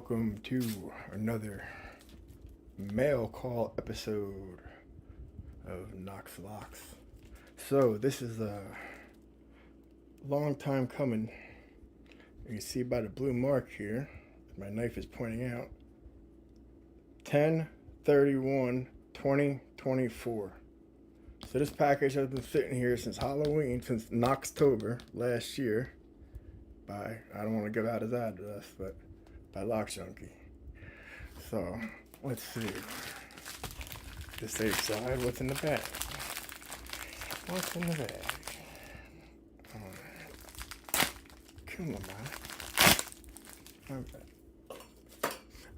welcome to another mail call episode of Knox Locks. So this is a long time coming. You can see by the blue mark here, my knife is pointing out, 10/31/2024. So this package has been sitting here since Halloween, since Knoxtober last year. I don't want to give out his address, but by Lock Junkie. So let's see. The safe side, what's in the bag? What's in the bag? Come on, man. Okay.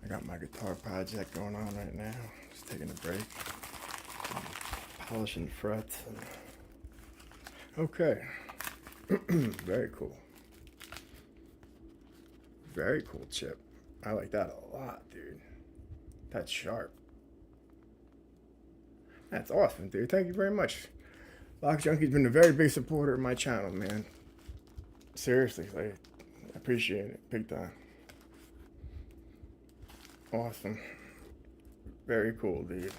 I got my guitar project going on right now. Just taking a break. Polishing frets. Okay. Very cool. Very cool chip. I like that a lot, dude. That's sharp. That's awesome, dude. Thank you very much. Lock Junkie's been a very big supporter of my channel, man. Seriously, I appreciate it big time. Awesome. Very cool, dude.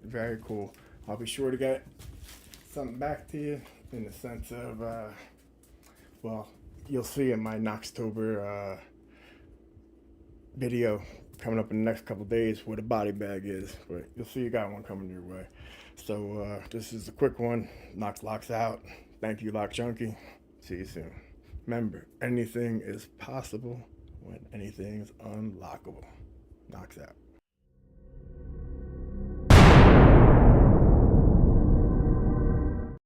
Very cool. I'll be sure to get something back to you in the sense of, well, you'll see in my Knoxtober video coming up in the next couple days what a body bag is, but you'll see you got one coming your way. So this is a quick one. Knox Locks out. Thank you, Lock Junkie. See you soon. Remember, anything is possible when anything's unlockable. Knox out.